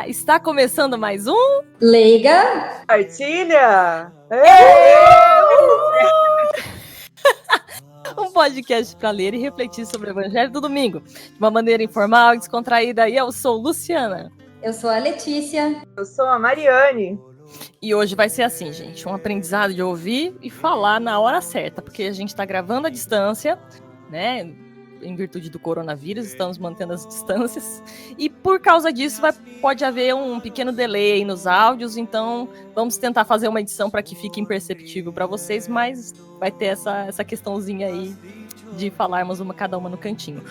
Está começando mais um Leiga Partilha! um podcast para ler e refletir sobre o Evangelho do Domingo, de uma maneira informal e descontraída. E eu sou Luciana. Eu sou a Letícia. Eu sou a Mariane. E hoje vai ser assim, gente, um aprendizado de ouvir e falar na hora certa, porque a gente está gravando à distância, né? Em virtude do coronavírus, estamos mantendo as distâncias. E por causa disso, pode haver um pequeno delay nos áudios, então vamos tentar fazer uma edição para que fique imperceptível para vocês, mas vai ter essa questãozinha aí de falarmos cada uma no cantinho.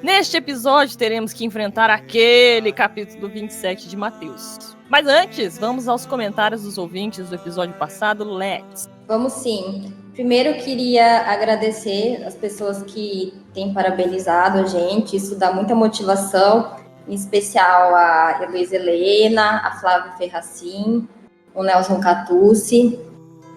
Neste episódio, teremos que enfrentar aquele capítulo 27 de Mateus. Mas antes, vamos aos comentários dos ouvintes do episódio passado. Let's! Vamos sim. Primeiro, eu queria agradecer as pessoas que têm parabenizado a gente. Isso dá muita motivação, em especial a Heloísa Helena, a Flávia Ferracin, o Nelson Catucci.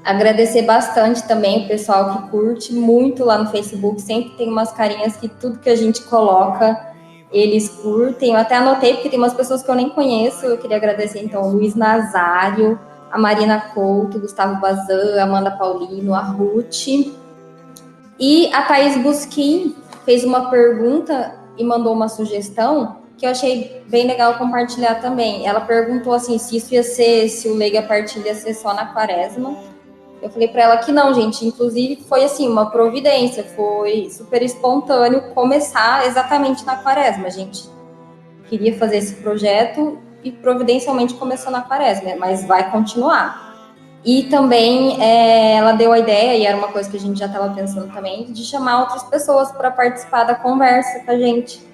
Agradecer bastante também o pessoal que curte muito lá no Facebook. Sempre tem umas carinhas que tudo que a gente coloca, eles curtem. Eu até anotei, porque tem umas pessoas que eu nem conheço. Eu queria agradecer, então, o Luiz Nazário, a Marina Couto, o Gustavo Bazan, a Amanda Paulino, a Ruth. E a Thaís Busquim fez uma pergunta e mandou uma sugestão que eu achei bem legal compartilhar também. Ela perguntou assim, se o Leiga Partilha ia ser só na Quaresma. Eu falei para ela que não, gente. Inclusive, foi assim, uma providência. Foi super espontâneo começar exatamente na Quaresma. A gente queria fazer esse projeto e providencialmente começou na Quaresma, mas vai continuar. E também ela deu a ideia, e era uma coisa que a gente já estava pensando também, de chamar outras pessoas para participar da conversa com a gente.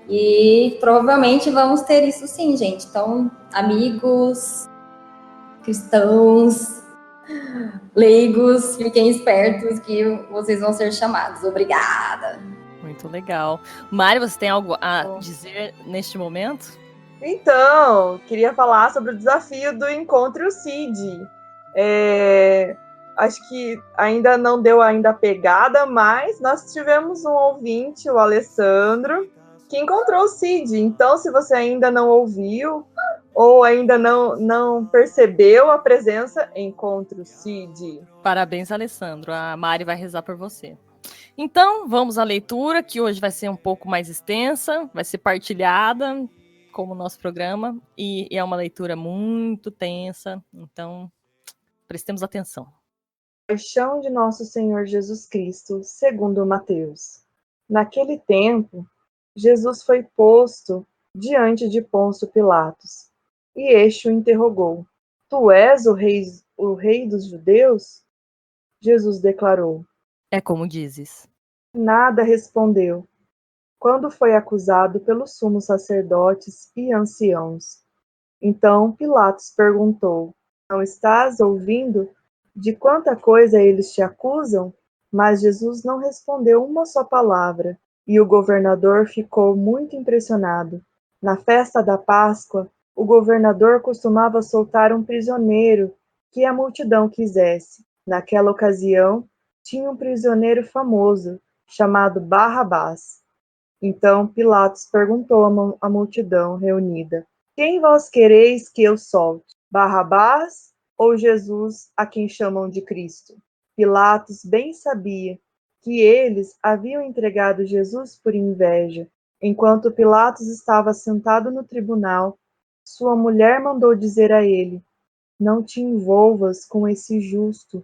E provavelmente vamos ter isso sim, gente. Então, amigos, cristãos, leigos, fiquem espertos que vocês vão ser chamados. Obrigada! Muito legal. Mari, você tem algo a dizer neste momento? Então, queria falar sobre o desafio do Encontre o Cid. Acho que ainda não deu a pegada, mas nós tivemos um ouvinte, o Alessandro, que encontrou o Cid. Então, se você ainda não ouviu ou ainda não percebeu a presença, encontre o Cid. Parabéns, Alessandro. A Mari vai rezar por você. Então, vamos à leitura, que hoje vai ser um pouco mais extensa, vai ser partilhada, como o nosso programa, e é uma leitura muito tensa, então prestemos atenção. Paixão de nosso Senhor Jesus Cristo, segundo Mateus. Naquele tempo, Jesus foi posto diante de Pôncio Pilatos, e este o interrogou: Tu és o rei dos judeus? Jesus declarou: É como dizes. Nada respondeu, quando foi acusado pelos sumos sacerdotes e anciãos. Então Pilatos perguntou: Não estás ouvindo de quanta coisa eles te acusam? Mas Jesus não respondeu uma só palavra, e o governador ficou muito impressionado. Na festa da Páscoa, o governador costumava soltar um prisioneiro que a multidão quisesse. Naquela ocasião, tinha um prisioneiro famoso, chamado Barrabás. Então Pilatos perguntou à multidão reunida: Quem vós quereis que eu solte? Barrabás ou Jesus, a quem chamam de Cristo? Pilatos bem sabia que eles haviam entregado Jesus por inveja. Enquanto Pilatos estava sentado no tribunal, sua mulher mandou dizer a ele: Não te envolvas com esse justo,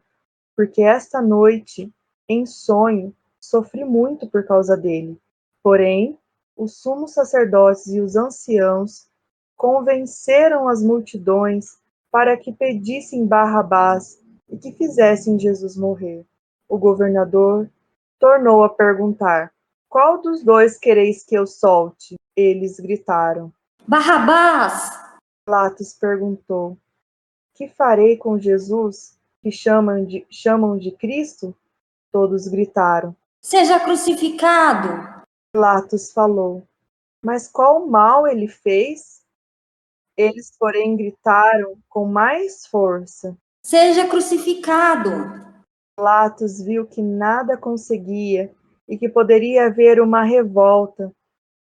porque esta noite, em sonho, sofri muito por causa dele. Porém, os sumos sacerdotes e os anciãos convenceram as multidões para que pedissem Barrabás e que fizessem Jesus morrer. O governador tornou a perguntar: Qual dos dois quereis que eu solte? Eles gritaram. Barrabás! Pilatos perguntou: Que farei com Jesus, que chamam de Cristo? Todos gritaram. Seja crucificado! Pilatos falou: Mas qual mal ele fez? Eles, porém, gritaram com mais força. Seja crucificado! Pilatos viu que nada conseguia e que poderia haver uma revolta.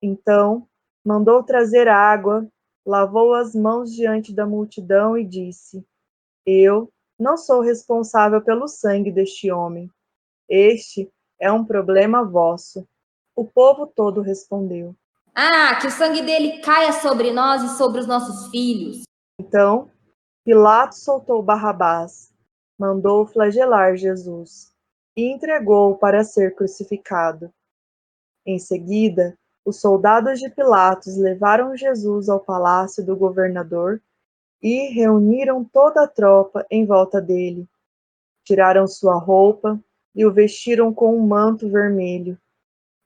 Então, mandou trazer água lavou as mãos diante da multidão e disse: Eu não sou responsável pelo sangue deste homem. Este é um problema vosso. O povo todo respondeu. Ah, que o sangue dele caia sobre nós e sobre os nossos filhos. Então Pilatos soltou Barrabás, mandou flagelar Jesus e entregou-o para ser crucificado. Em seguida, os soldados de Pilatos levaram Jesus ao palácio do governador e reuniram toda a tropa em volta dele. Tiraram sua roupa e o vestiram com um manto vermelho.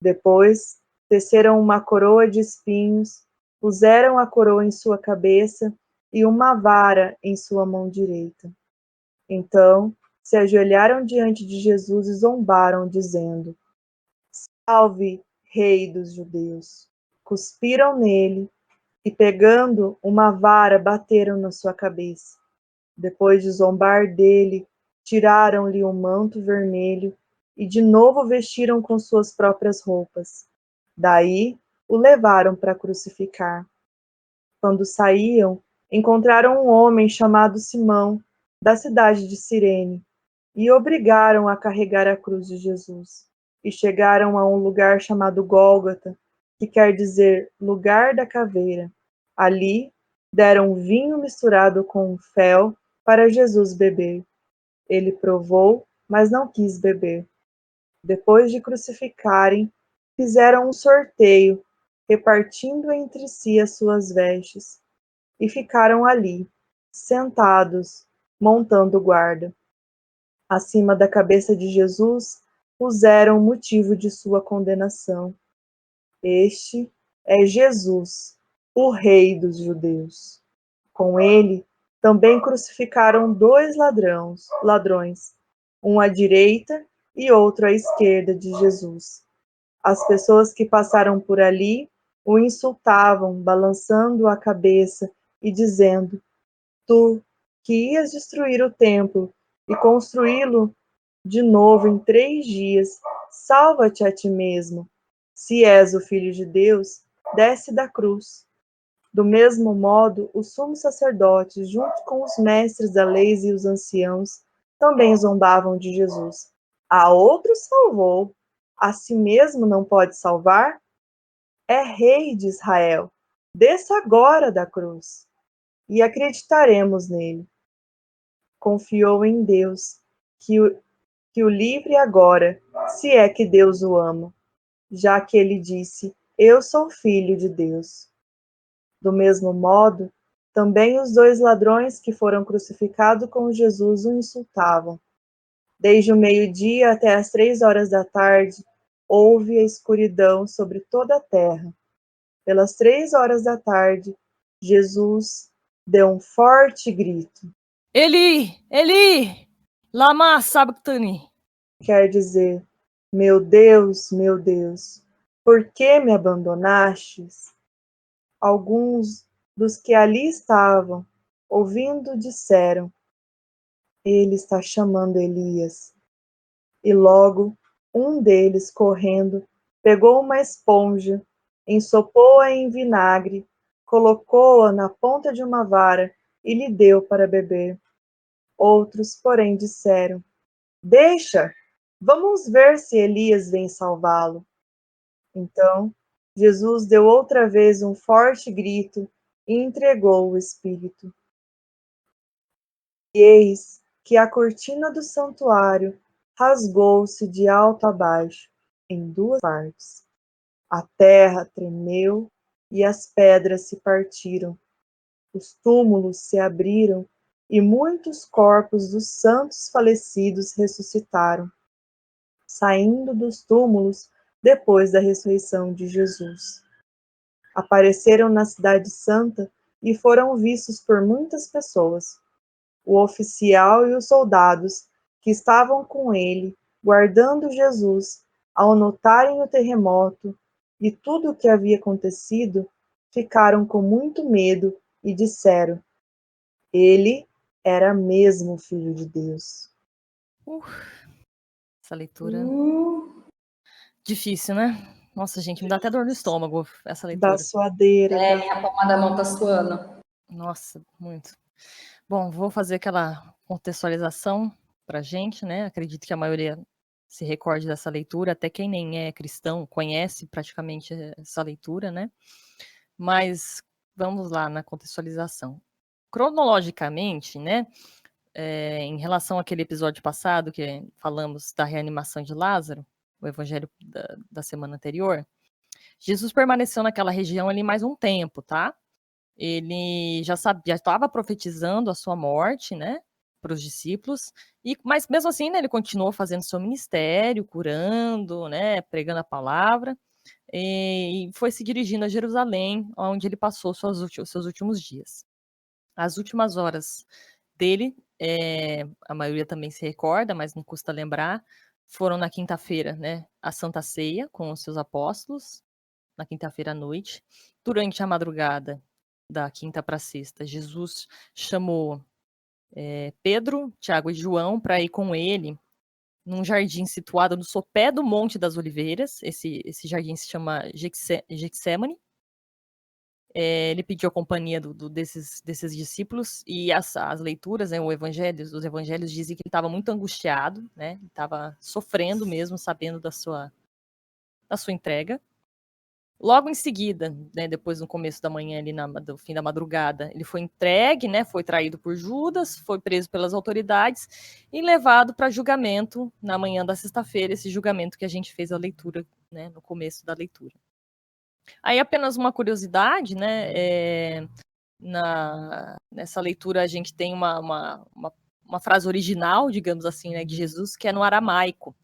Depois, teceram uma coroa de espinhos, puseram a coroa em sua cabeça e uma vara em sua mão direita. Então, se ajoelharam diante de Jesus e zombaram, dizendo: Salve, Rei dos Judeus! Cuspiram nele e, pegando uma vara, bateram na sua cabeça. Depois de zombar dele, tiraram-lhe o manto vermelho e de novo vestiram com suas próprias roupas. Daí o levaram para crucificar. Quando saíam, encontraram um homem chamado Simão, da cidade de Cirene, e obrigaram a carregar a cruz de Jesus. E chegaram a um lugar chamado Gólgota, que quer dizer lugar da caveira. Ali deram vinho misturado com fel para Jesus beber. Ele provou, mas não quis beber. Depois de crucificarem, fizeram um sorteio, repartindo entre si as suas vestes, e ficaram ali, sentados, montando guarda. Acima da cabeça de Jesus puseram o motivo de sua condenação. Este é Jesus, o Rei dos Judeus. Com ele também crucificaram dois ladrões, um à direita e outro à esquerda de Jesus. As pessoas que passaram por ali o insultavam, balançando a cabeça e dizendo: Tu, que ias destruir o templo e construí-lo de novo em 3 dias, salva-te a ti mesmo. Se és o Filho de Deus, desce da cruz. Do mesmo modo, os sumos sacerdotes, junto com os mestres da lei e os anciãos, também zombavam de Jesus. A outro salvou, a si mesmo não pode salvar? É Rei de Israel. Desça agora da cruz, e acreditaremos nele. Confiou em Deus, que o livre agora, se é que Deus o ama, já que ele disse: Eu sou filho de Deus. Do mesmo modo, também os dois ladrões que foram crucificados com Jesus o insultavam. Desde o meio-dia até as 3 horas da tarde, houve a escuridão sobre toda a terra. Pelas 3 horas da tarde, Jesus deu um forte grito. Eli, Eli, lama sabachthani. Quer dizer: meu Deus, por que me abandonastes? Alguns dos que ali estavam, ouvindo, disseram: Ele está chamando Elias. E logo um deles, correndo, pegou uma esponja, ensopou-a em vinagre, colocou-a na ponta de uma vara e lhe deu para beber. Outros, porém, disseram: Deixa, vamos ver se Elias vem salvá-lo. Então, Jesus deu outra vez um forte grito e entregou o Espírito. E eis que a cortina do santuário rasgou-se de alto a baixo, em 2 partes. A terra tremeu e as pedras se partiram. Os túmulos se abriram e muitos corpos dos santos falecidos ressuscitaram, saindo dos túmulos depois da ressurreição de Jesus. Apareceram na Cidade Santa e foram vistos por muitas pessoas. O oficial e os soldados que estavam com ele, guardando Jesus, ao notarem o terremoto e tudo o que havia acontecido, ficaram com muito medo e disseram: Ele era mesmo Filho de Deus. Essa leitura difícil, né? Nossa, gente, me dá até dor no estômago essa Da leitura. suadeira. Minha palma da mão tá suando. Nossa, muito. Bom, vou fazer aquela contextualização pra gente, né? Acredito que a maioria se recorde dessa leitura, até quem nem é cristão conhece praticamente essa leitura, né? Mas vamos lá na contextualização. Cronologicamente, né? Em relação àquele episódio passado que falamos da reanimação de Lázaro, o evangelho da semana anterior, Jesus permaneceu naquela região ali mais um tempo, tá? Ele já estava profetizando a sua morte, né, para os discípulos, mas mesmo assim, né, ele continuou fazendo seu ministério, curando, né, pregando a palavra, e foi se dirigindo a Jerusalém, onde ele passou seus últimos dias. As últimas horas dele, a maioria também se recorda, mas não custa lembrar, foram na quinta-feira, né, a Santa Ceia com os seus apóstolos, na quinta-feira à noite. Durante a madrugada da quinta para sexta, Jesus chamou Pedro, Tiago e João para ir com ele num jardim situado no sopé do Monte das Oliveiras. Esse jardim se chama Getsemane. Ele pediu a companhia desses discípulos e as leituras, né, os evangelhos dizem que ele estava muito angustiado, né, estava sofrendo mesmo, sabendo da sua entrega. Logo em seguida, né, depois no começo da manhã, ali do fim da madrugada, ele foi entregue, né, foi traído por Judas, foi preso pelas autoridades e levado para julgamento na manhã da sexta-feira, esse julgamento que a gente fez a leitura, né, no começo da leitura. Aí apenas uma curiosidade, né, nessa leitura a gente tem uma frase original, digamos assim, né, de Jesus, que é no aramaico.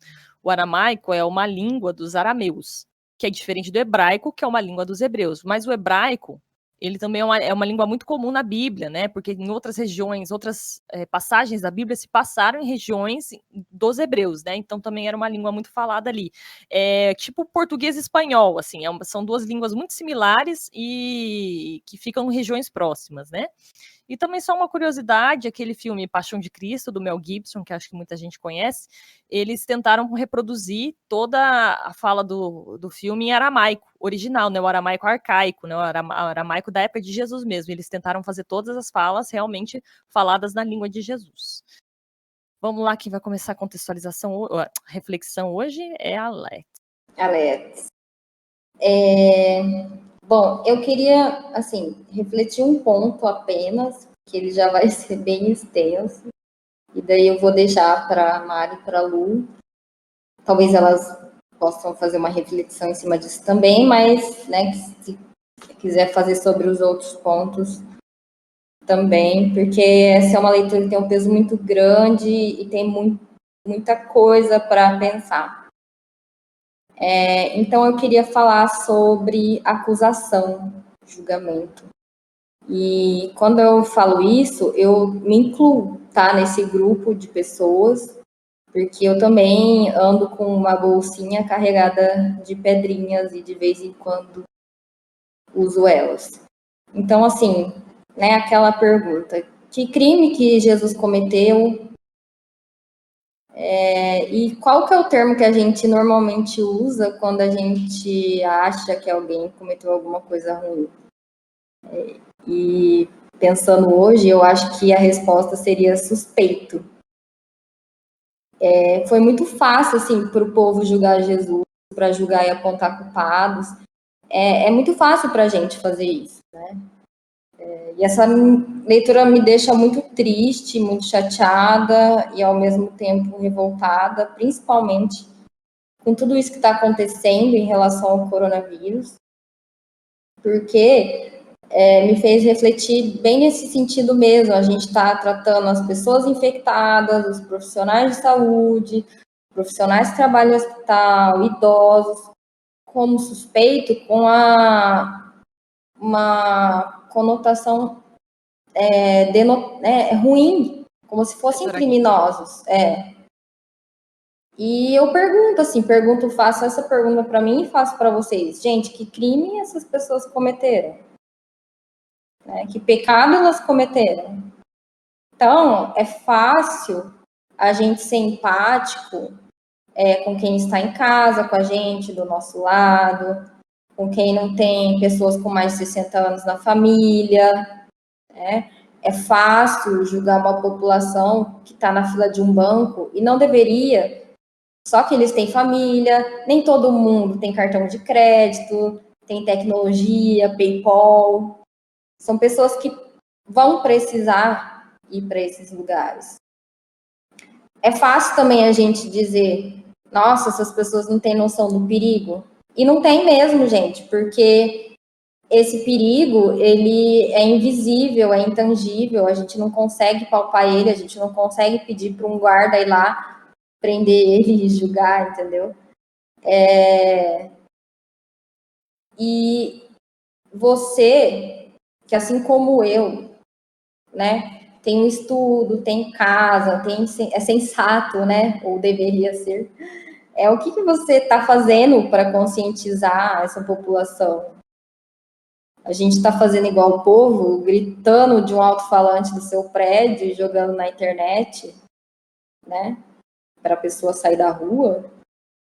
O aramaico é uma língua dos arameus, que é diferente do hebraico, que é uma língua dos hebreus. Mas o hebraico, ele também é uma língua muito comum na Bíblia, né? Porque em outras regiões, outras passagens da Bíblia se passaram em regiões dos hebreus, né? Então também era uma língua muito falada ali. Tipo português e espanhol, assim, são duas línguas muito similares e que ficam em regiões próximas, né? E também só uma curiosidade, aquele filme Paixão de Cristo, do Mel Gibson, que acho que muita gente conhece, eles tentaram reproduzir toda a fala do filme em aramaico original, né, o aramaico arcaico, né, o aramaico da época de Jesus mesmo. Eles tentaram fazer todas as falas realmente faladas na língua de Jesus. Vamos lá, quem vai começar a contextualização, a reflexão hoje é a Alex. Bom, eu queria, assim, refletir um ponto apenas, que ele já vai ser bem extenso, e daí eu vou deixar para a Mari e para a Lu. Talvez elas possam fazer uma reflexão em cima disso também, mas, né, se quiser fazer sobre os outros pontos também, porque essa é uma leitura que tem um peso muito grande e tem muita coisa para pensar. Então, eu queria falar sobre acusação, julgamento. E quando eu falo isso, eu me incluo, tá, nesse grupo de pessoas, porque eu também ando com uma bolsinha carregada de pedrinhas e de vez em quando uso elas. Então, assim, né, aquela pergunta: que crime que Jesus cometeu? E qual que é o termo que a gente normalmente usa quando a gente acha que alguém cometeu alguma coisa ruim? E pensando hoje, eu acho que a resposta seria suspeito. Foi muito fácil, assim, para o povo julgar Jesus, para julgar e apontar culpados. É muito fácil para a gente fazer isso, né? E essa leitura me deixa muito triste, muito chateada e, ao mesmo tempo, revoltada, principalmente com tudo isso que está acontecendo em relação ao coronavírus, porque me fez refletir bem nesse sentido mesmo. A gente está tratando as pessoas infectadas, os profissionais de saúde, profissionais que trabalham no hospital, idosos, como suspeito, com uma conotação ruim, como se fossem criminosos. E eu faço essa pergunta para mim e faço para vocês. Gente, que crime essas pessoas cometeram? Que pecado elas cometeram? Então, é fácil a gente ser empático com quem está em casa com a gente, do nosso lado, com quem não tem pessoas com mais de 60 anos na família, né? É fácil julgar uma população que está na fila de um banco e não deveria, só que eles têm família, nem todo mundo tem cartão de crédito, tem tecnologia, PayPal. São pessoas que vão precisar ir para esses lugares. É fácil também a gente dizer, nossa, essas pessoas não têm noção do perigo. E não tem mesmo, gente, porque esse perigo, ele é invisível, é intangível, a gente não consegue palpar ele, a gente não consegue pedir para um guarda ir lá prender ele e julgar, entendeu? E você, que assim como eu, né, tem um estudo, tem casa, é sensato, né, ou deveria ser, o que você está fazendo para conscientizar essa população? A gente está fazendo igual o povo, gritando de um alto-falante do seu prédio e jogando na internet, né, para a pessoa sair da rua?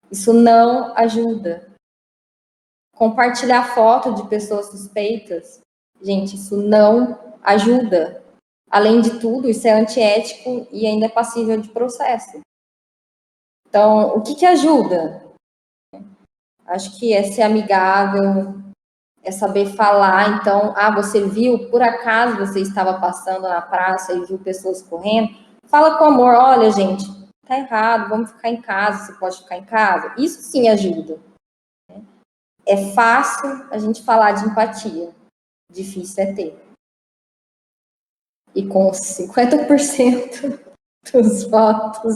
Isso não ajuda. Compartilhar foto de pessoas suspeitas, gente, isso não ajuda. Além de tudo, isso é antiético e ainda é passível de processo. Então, o que ajuda? Acho que é ser amigável, é saber falar. Então, você viu, por acaso você estava passando na praça e viu pessoas correndo? Fala com amor, olha, gente, tá errado, vamos ficar em casa, você pode ficar em casa? Isso sim ajuda. É fácil a gente falar de empatia, difícil é ter. E com 50% dos votos,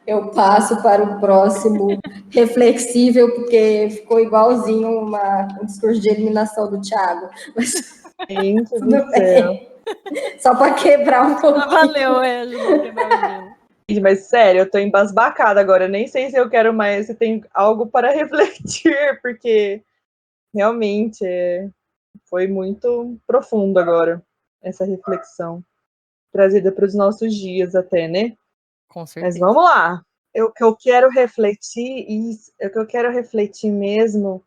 eu passo para o próximo reflexível, porque ficou igualzinho um discurso de eliminação do Thiago. Mas Gente tudo do céu. bem. Só para quebrar um pouquinho. Valeu, ajudou a quebrar o gelo. Mas sério, eu tô embasbacada agora. Nem sei se eu quero mais, se tem algo para refletir, porque realmente foi muito profundo agora essa reflexão trazida para os nossos dias até, né? Com certeza. Mas vamos lá. O que eu quero refletir, o que eu quero refletir mesmo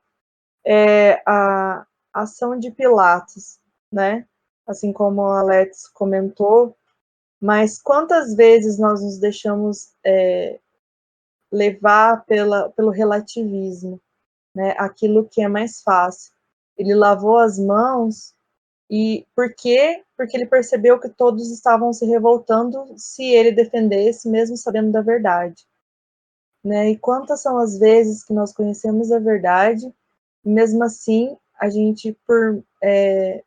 é a ação de Pilatos, né? Assim como a Alex comentou, mas quantas vezes nós nos deixamos levar pelo relativismo, né? Aquilo que é mais fácil. Ele lavou as mãos e por quê? Porque ele percebeu que todos estavam se revoltando se ele defendesse, mesmo sabendo da verdade. Né? E quantas são as vezes que nós conhecemos a verdade, e mesmo assim, a gente, por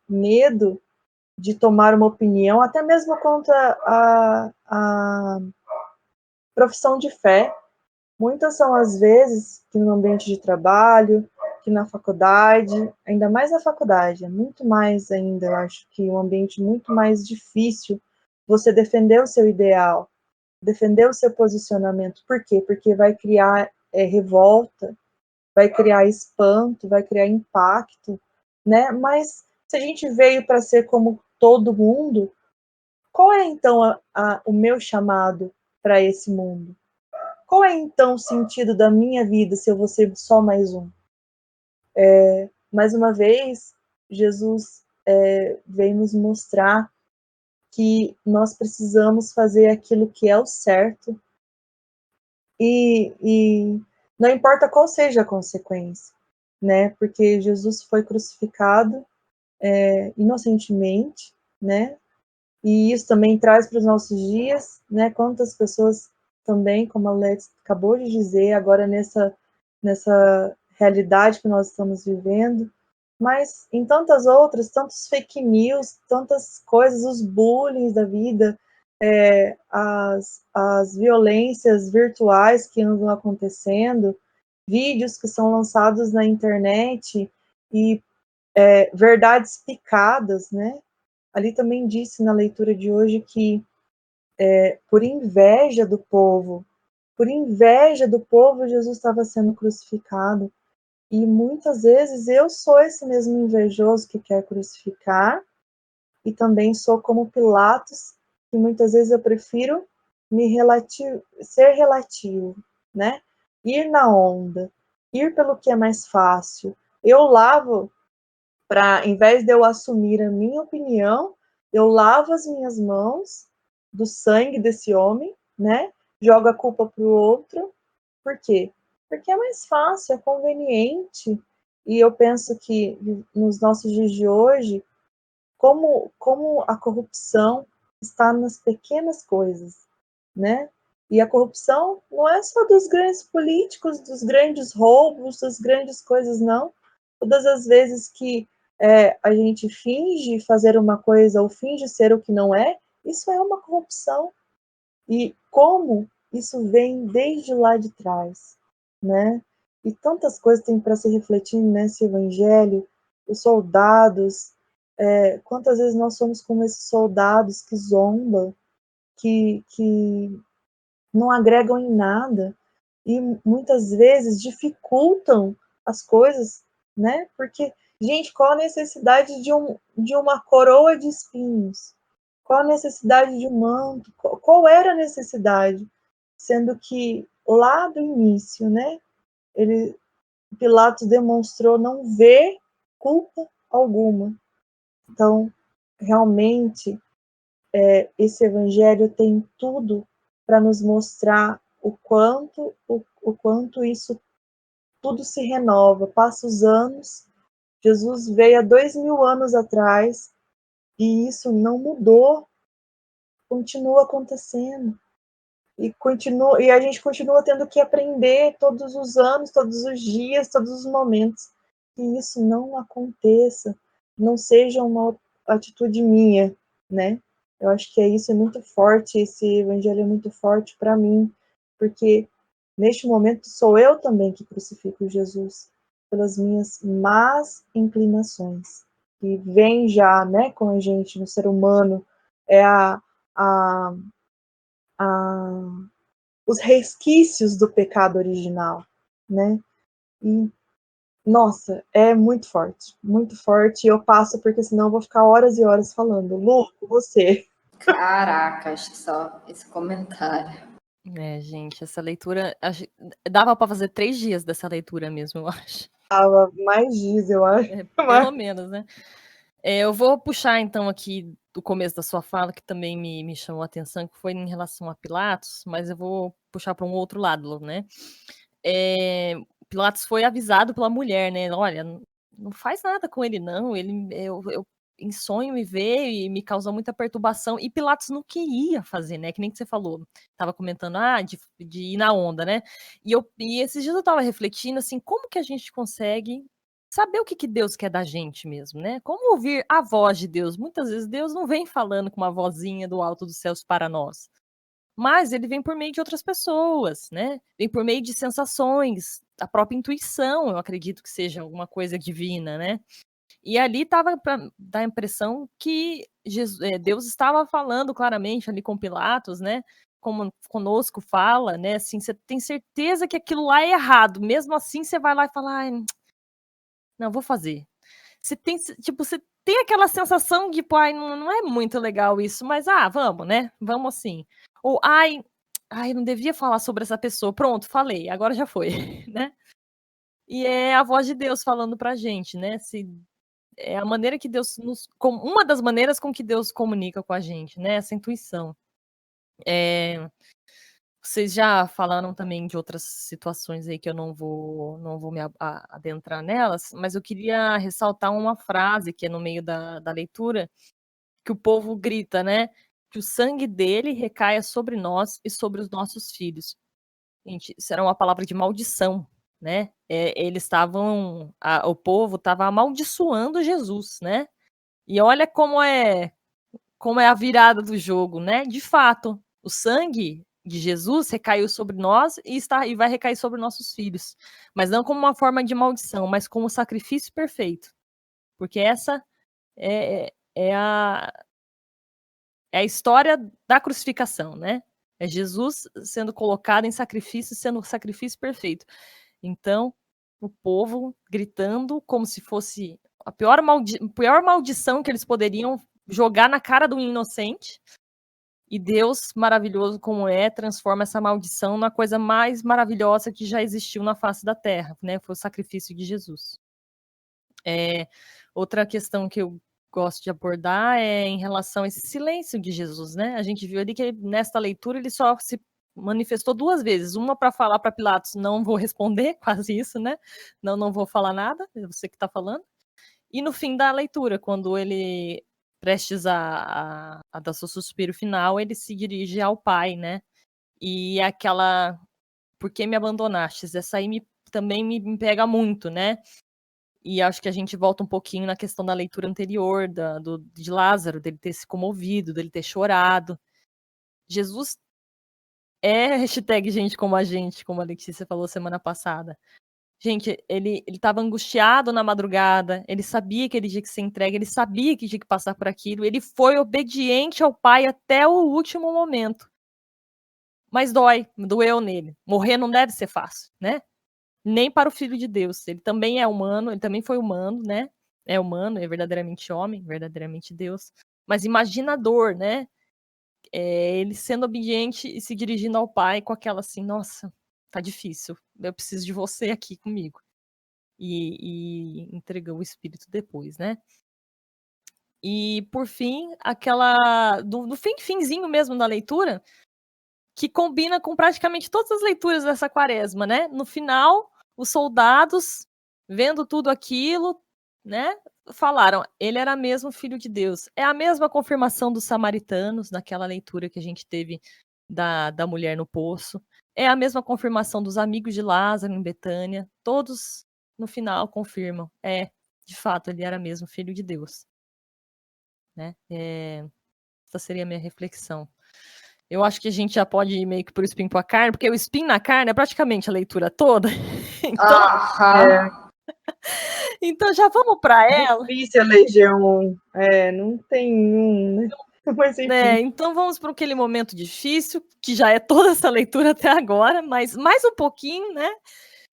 medo de tomar uma opinião, até mesmo contra a profissão de fé, muitas são as vezes que no ambiente de trabalho, que na faculdade, ainda mais na faculdade, é muito mais ainda, eu acho que um ambiente muito mais difícil você defender o seu ideal, defender o seu posicionamento. Por quê? Porque vai criar revolta, vai criar espanto, vai criar impacto, né? Mas se a gente veio para ser como todo mundo, qual é então o meu chamado para esse mundo? Qual é então o sentido da minha vida se eu vou ser só mais um? Mais uma vez, Jesus vem nos mostrar que nós precisamos fazer aquilo que é o certo e não importa qual seja a consequência, né? Porque Jesus foi crucificado inocentemente, né? E isso também traz para os nossos dias, né? Quantas pessoas também, como a Lex acabou de dizer, agora nessa realidade que nós estamos vivendo, mas em tantas outras, tantos fake news, tantas coisas, os bullying da vida, as violências virtuais que andam acontecendo, vídeos que são lançados na internet e verdades picadas, né? Ali também disse na leitura de hoje que por inveja do povo, Jesus estava sendo crucificado. E muitas vezes eu sou esse mesmo invejoso que quer crucificar, e também sou como Pilatos, que muitas vezes eu prefiro ser relativo, né? ir na onda, ir pelo que é mais fácil. Eu lavo em vez de eu assumir a minha opinião, eu lavo as minhas mãos do sangue desse homem, né? Jogo a culpa para o outro. Por quê? Porque é mais fácil, é conveniente. E eu penso que nos nossos dias de hoje, como a corrupção está nas pequenas coisas, né? E a corrupção não é só dos grandes políticos, dos grandes roubos, das grandes coisas, não. Todas as vezes que a gente finge fazer uma coisa ou finge ser o que não é, isso é uma corrupção. E como isso vem desde lá de trás, né? E tantas coisas tem para se refletir nesse evangelho, os soldados, quantas vezes nós somos como esses soldados que zombam, que não agregam em nada e muitas vezes dificultam as coisas, né? Porque, gente, qual a necessidade de uma coroa de espinhos? Qual a necessidade de um manto? Qual era a necessidade? Sendo que lá do início, né? Pilatos demonstrou não ver culpa alguma. Então, realmente, esse evangelho tem tudo para nos mostrar o quanto isso tudo se renova. Passa os anos, Jesus veio há 2000 anos atrás e isso não mudou, continua acontecendo. E a gente continua tendo que aprender todos os anos, todos os dias, todos os momentos, que isso não aconteça, não seja uma atitude minha, né? Eu acho que isso é muito forte, esse evangelho é muito forte para mim, porque neste momento sou eu também que crucifico Jesus pelas minhas más inclinações, que vem já, né, com a gente, no ser humano, é a os resquícios do pecado original, né? E, nossa, é muito forte, e eu passo porque senão eu vou ficar horas e horas falando. Lu, você. Caracas, só esse comentário. Gente, essa leitura, dava para fazer 3 dias dessa leitura mesmo, eu acho. Tava mais dias, eu acho. Pelo menos, né? Eu vou puxar então aqui do começo da sua fala, que também me chamou a atenção, que foi em relação a Pilatos, mas eu vou puxar para um outro lado, né? Pilatos foi avisado pela mulher, né? Olha, não faz nada com ele, não. Eu em sonho me veio e me causou muita perturbação. E Pilatos não queria fazer, né? Que nem que você falou. Tava comentando, de ir na onda, né? E esses dias eu tava refletindo, assim, como que a gente consegue saber o que Deus quer da gente mesmo, né? Como ouvir a voz de Deus? Muitas vezes Deus não vem falando com uma vozinha do alto dos céus para nós. Mas ele vem por meio de outras pessoas, né? Vem por meio de sensações, a própria intuição, eu acredito que seja alguma coisa divina, né? E ali estava para dar a impressão que Deus estava falando claramente ali com Pilatos, né? Como conosco fala, né? Assim, você tem certeza que aquilo lá é errado, mesmo assim você vai lá e fala, ai, não, vou fazer. Você tem aquela sensação de, pô, ai, não é muito legal isso, mas vamos, né? Vamos sim. Ou, ai, não devia falar sobre essa pessoa. Pronto, falei, agora já foi, né? E é a voz de Deus falando pra gente, né? É a maneira que Deus uma das maneiras com que Deus comunica com a gente, né? Essa intuição. Vocês já falaram também de outras situações aí que eu não vou me adentrar nelas, mas eu queria ressaltar uma frase que é no meio da leitura, que o povo grita, né? Que o sangue dele recaia sobre nós e sobre os nossos filhos. Gente, isso era uma palavra de maldição, né? O povo estava amaldiçoando Jesus, né? E olha como é a virada do jogo, né? De fato, o sangue de Jesus recaiu sobre nós e vai recair sobre nossos filhos, mas não como uma forma de maldição, mas como sacrifício perfeito, porque essa é a história da crucificação, né? É Jesus sendo colocado em sacrifício, sendo o sacrifício perfeito. Então, o povo gritando como se fosse a pior maldição que eles poderiam jogar na cara do inocente, E Deus, maravilhoso como transforma essa maldição na coisa mais maravilhosa que já existiu na face da terra, né? Foi o sacrifício de Jesus. Outra questão que eu gosto de abordar é em relação a esse silêncio de Jesus, né? A gente viu ali que nesta leitura ele só se manifestou 2 vezes, uma para falar para Pilatos, não vou responder, quase isso, né? Não vou falar nada, é você que está falando. E no fim da leitura, quando ele, prestes a dar seu suspiro final, ele se dirige ao Pai, né? E aquela, por que me abandonastes? Essa aí também me pega muito, né? E acho que a gente volta um pouquinho na questão da leitura anterior, de Lázaro, dele ter se comovido, dele ter chorado. Jesus hashtag gente, como a Letícia falou semana passada. Gente, ele estava angustiado na madrugada, ele sabia que ele tinha que ser entregue, ele sabia que tinha que passar por aquilo, ele foi obediente ao Pai até o último momento. Mas doeu nele. Morrer não deve ser fácil, né? Nem para o Filho de Deus. Ele também é humano, ele também foi humano, né? É humano, é verdadeiramente homem, verdadeiramente Deus. Mas imagina a dor, né? Ele sendo obediente e se dirigindo ao Pai com aquela assim, nossa, tá difícil, eu preciso de você aqui comigo. E entregou o Espírito depois, né? E, por fim, aquela do finzinho mesmo da leitura, que combina com praticamente todas as leituras dessa quaresma, né? No final, os soldados, vendo tudo aquilo, né, falaram, ele era mesmo filho de Deus. É a mesma confirmação dos samaritanos, naquela leitura que a gente teve da mulher no poço. É a mesma confirmação dos amigos de Lázaro em Betânia. Todos, no final, confirmam. De fato, ele era mesmo filho de Deus. Né? Essa seria a minha reflexão. Eu acho que a gente já pode ir meio que pro espinho com a carne, porque o espinho na carne é praticamente a leitura toda. Então já vamos para ela. Difícil eleger um. Não tem um, né? Mas enfim. Então vamos para aquele momento difícil, que já é toda essa leitura até agora, mas mais um pouquinho, né?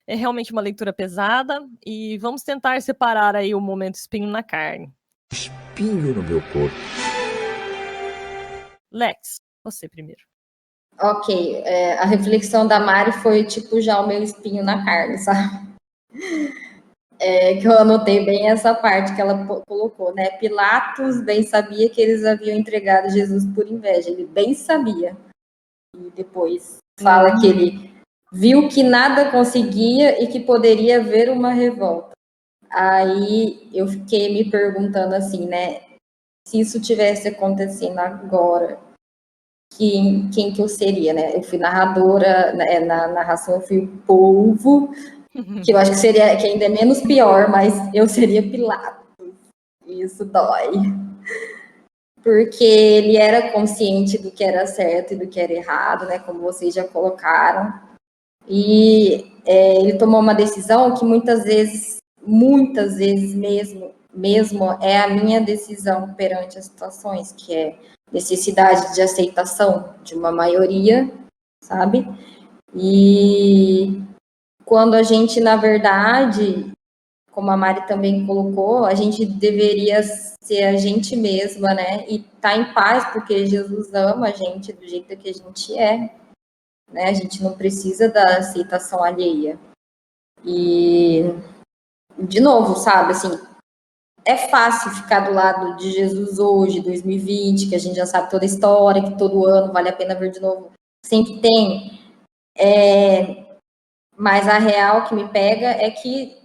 É realmente uma leitura pesada, e vamos tentar separar aí o momento espinho na carne. Espinho no meu corpo. Lex, você primeiro. Ok, a reflexão da Mari foi tipo já o meu espinho na carne, sabe? Que eu anotei bem essa parte que ela colocou, né? Pilatos bem sabia que eles haviam entregado Jesus por inveja, ele bem sabia. E depois fala que ele viu que nada conseguia e que poderia haver uma revolta. Aí eu fiquei me perguntando assim, né? Se isso tivesse acontecendo agora, quem que eu seria, né? Eu fui narradora, né? Na narração eu fui o povo, que eu acho que ainda é menos pior, mas eu seria Pilatos. Isso dói. Porque ele era consciente do que era certo e do que era errado, né? Como vocês já colocaram. E ele tomou uma decisão que muitas vezes mesmo é a minha decisão perante as situações, que é necessidade de aceitação de uma maioria, sabe? E quando a gente, na verdade, como a Mari também colocou, a gente deveria ser a gente mesma, né? E estar em paz, porque Jesus ama a gente do jeito que a gente é, né? A gente não precisa da aceitação alheia. E, de novo, sabe, assim, é fácil ficar do lado de Jesus hoje, 2020, que a gente já sabe toda a história, que todo ano vale a pena ver de novo, sempre tem. Mas a real que me pega é que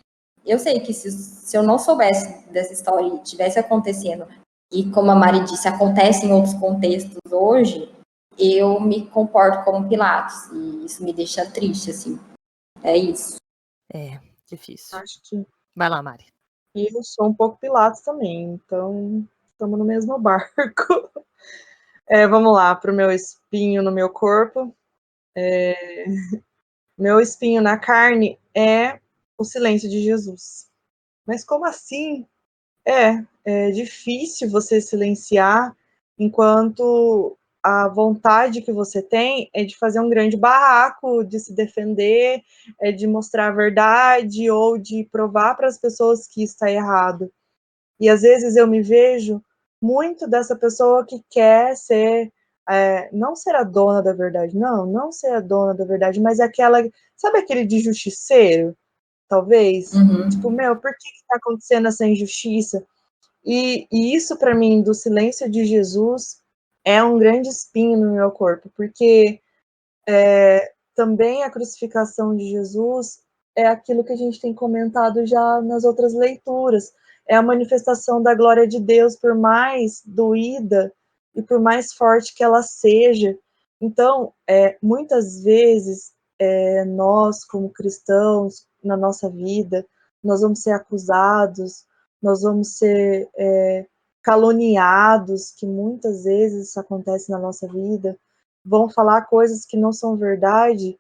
eu sei que se eu não soubesse dessa história e tivesse acontecendo, e como a Mari disse, acontece em outros contextos hoje, eu me comporto como Pilatos, e isso me deixa triste, assim. É isso. Difícil. Acho que. Vai lá, Mari. E eu sou um pouco Pilatos também, então estamos no mesmo barco. Vamos lá, para o meu espinho no meu corpo. Meu espinho na carne é o silêncio de Jesus. Mas como assim? É difícil você silenciar enquanto a vontade que você tem é de fazer um grande barraco, de se defender, de mostrar a verdade ou de provar para as pessoas que está errado. E às vezes eu me vejo muito dessa pessoa que quer ser não ser a dona da verdade, não ser a dona da verdade, mas aquela, sabe aquele de justiceiro, talvez? Tipo, por que está acontecendo essa injustiça? E isso, para mim, do silêncio de Jesus, é um grande espinho no meu corpo, porque também a crucificação de Jesus é aquilo que a gente tem comentado já nas outras leituras, é a manifestação da glória de Deus, por mais doída e por mais forte que ela seja. Então, muitas vezes, nós, como cristãos, na nossa vida, nós vamos ser acusados, nós vamos ser caluniados, que muitas vezes isso acontece na nossa vida, vão falar coisas que não são verdade,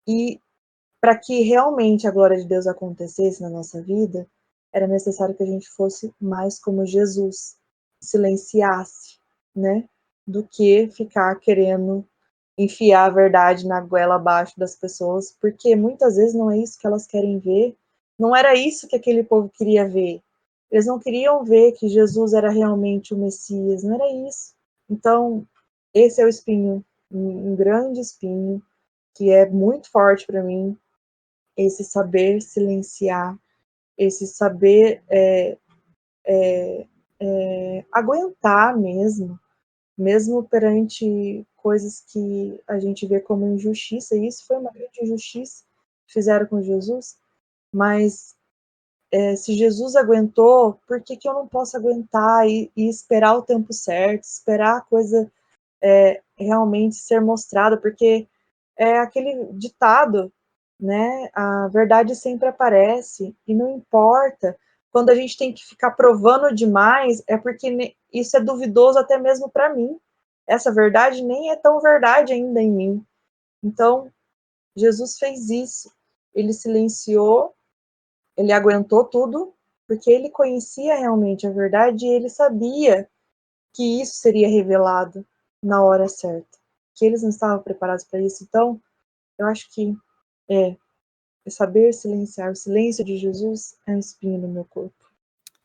e para que realmente a glória de Deus acontecesse na nossa vida, era necessário que a gente fosse mais como Jesus, silenciasse, né? Do que ficar querendo enfiar a verdade na goela abaixo das pessoas, porque muitas vezes não é isso que elas querem ver, não era isso que aquele povo queria ver. Eles não queriam ver que Jesus era realmente o Messias, não era isso. Então, esse é o espinho, um grande espinho, que é muito forte para mim, esse saber silenciar, esse saber aguentar mesmo perante coisas que a gente vê como injustiça, e isso foi uma grande injustiça que fizeram com Jesus, mas se Jesus aguentou, por que eu não posso aguentar e esperar o tempo certo, esperar a coisa realmente ser mostrada, porque é aquele ditado, né? A verdade sempre aparece, e não importa. Quando a gente tem que ficar provando demais, é porque isso é duvidoso até mesmo para mim. Essa verdade nem é tão verdade ainda em mim. Então, Jesus fez isso. Ele silenciou, ele aguentou tudo, porque ele conhecia realmente a verdade e ele sabia que isso seria revelado na hora certa. Que eles não estavam preparados para isso. Então, eu acho que é saber silenciar. O silêncio de Jesus é um espinho no meu corpo,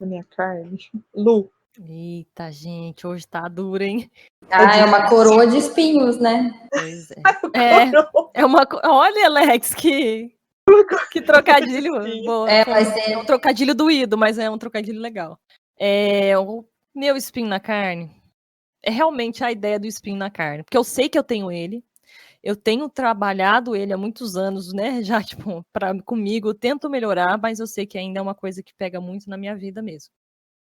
na minha carne. Lu. Eita, gente, hoje tá duro, hein? É uma coroa de espinhos, né? Pois é. É uma. Olha, Alex, que trocadilho. Boa. Vai ser. É um trocadilho doído, mas é um trocadilho legal. O meu espinho na carne é realmente a ideia do espinho na carne. Porque eu sei que eu tenho ele. Eu tenho trabalhado ele há muitos anos, né? Já, tipo, comigo, eu tento melhorar, mas eu sei que ainda é uma coisa que pega muito na minha vida mesmo.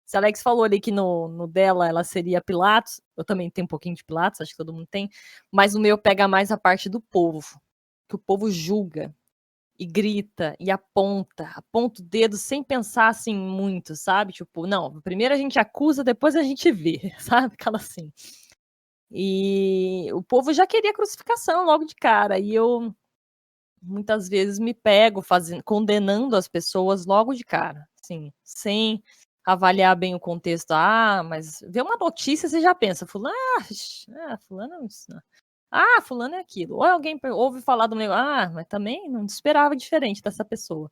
Se a Alex falou ali que no dela ela seria Pilatos, eu também tenho um pouquinho de Pilatos, acho que todo mundo tem, mas o meu pega mais a parte do povo, que o povo julga e grita e aponta o dedo sem pensar assim muito, sabe? Tipo, não, primeiro a gente acusa, depois a gente vê, sabe? Aquela assim. E o povo já queria crucificação logo de cara, e eu muitas vezes me pego condenando as pessoas logo de cara, assim, sem avaliar bem o contexto. Mas vê uma notícia, você já pensa, fulano, fulano é isso. Fulano é aquilo. Ou alguém ouve falar do negócio, mas também não esperava diferente dessa pessoa.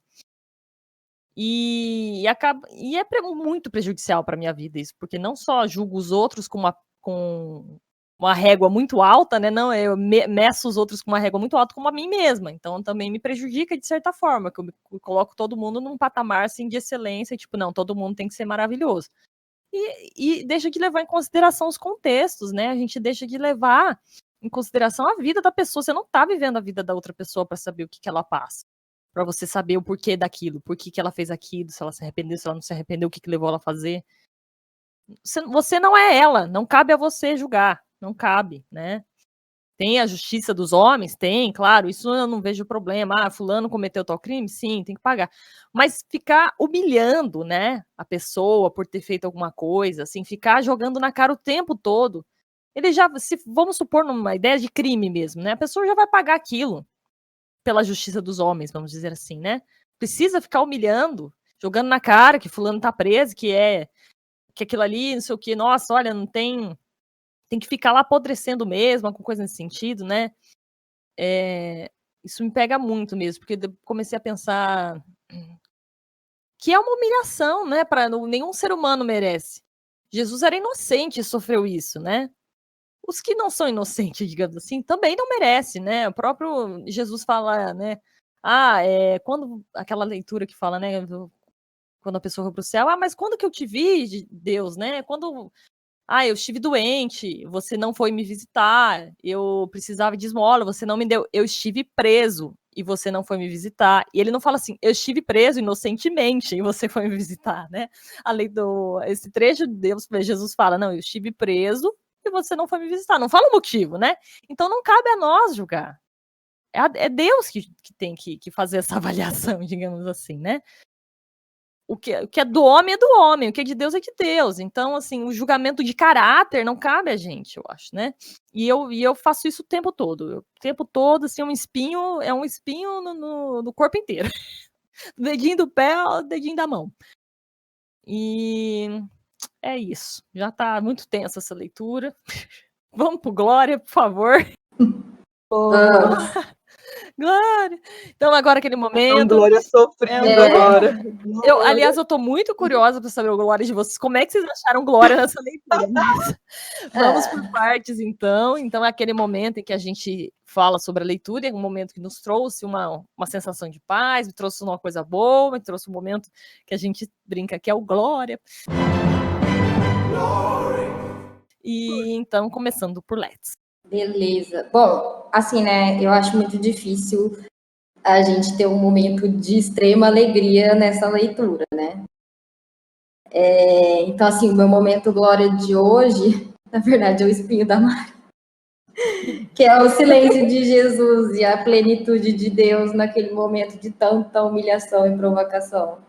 E é muito prejudicial para minha vida isso, porque não só julgo os outros com uma régua muito alta, né? Não, eu meço os outros com uma régua muito alta como a mim mesma. Então também me prejudica de certa forma, que eu coloco todo mundo num patamar assim de excelência, tipo, não, todo mundo tem que ser maravilhoso. E deixa de levar em consideração os contextos, né? A gente deixa de levar em consideração a vida da pessoa. Você não tá vivendo a vida da outra pessoa para saber o que ela passa. Para você saber o porquê daquilo, por que ela fez aquilo, se ela se arrependeu, se ela não se arrependeu, o que levou ela a fazer. Você não é ela, não cabe a você julgar, não cabe, né? Tem a justiça dos homens? Tem, claro, isso eu não vejo problema. Fulano cometeu tal crime? Sim, tem que pagar. Mas ficar humilhando, né, a pessoa por ter feito alguma coisa, assim, ficar jogando na cara o tempo todo. Ele já, vamos supor numa ideia de crime mesmo, né? A pessoa já vai pagar aquilo pela justiça dos homens, vamos dizer assim, né? Precisa ficar humilhando, jogando na cara que fulano tá preso, que aquilo ali, não sei o que, nossa, olha, não tem que ficar lá apodrecendo mesmo, alguma coisa nesse sentido, né? Isso me pega muito mesmo, porque eu comecei a pensar que é uma humilhação, né? Nenhum ser humano merece. Jesus era inocente e sofreu isso, né? os que não são inocentes, digamos assim, também não merecem, né? O próprio Jesus fala, né? Quando aquela leitura que fala, né? Quando a pessoa foi para o céu, mas quando que eu te vi, Deus, né? Eu estive doente, você não foi me visitar, eu precisava de esmola, você não me deu, eu estive preso e você não foi me visitar. E ele não fala assim, eu estive preso inocentemente e você foi me visitar, né? Além esse trecho de Deus, Jesus fala, não, eu estive preso e você não foi me visitar. Não fala o motivo, né? Então não cabe a nós julgar. É Deus que tem que fazer essa avaliação, digamos assim, né? O que é do homem é do homem, o que é de Deus é de Deus. Então, assim, o julgamento de caráter não cabe a gente, eu acho, né? E eu faço isso o tempo todo. O tempo todo, assim, é um espinho no corpo inteiro. Dedinho do pé, dedinho da mão. E é isso. Já tá muito tensa essa leitura. Vamos pro Glória, por favor. Glória! Então, agora aquele É um momento. Glória sofrido agora. Aliás, eu tô muito curiosa para saber o Glória de vocês. Como é que vocês acharam Glória nessa leitura? Mas vamos por partes, então. Então, é aquele momento em que a gente fala sobre a leitura, é um momento que nos trouxe uma sensação de paz, me trouxe uma coisa boa, me trouxe um momento que a gente brinca que é o Glória. E então, começando por Let's. Beleza. Bom, assim, né, eu acho muito difícil a gente ter um momento de extrema alegria nessa leitura, né? Então, assim, o meu momento glória de hoje, na verdade, é o espinho da Mari, que é o silêncio de Jesus e a plenitude de Deus naquele momento de tanta humilhação e provocação.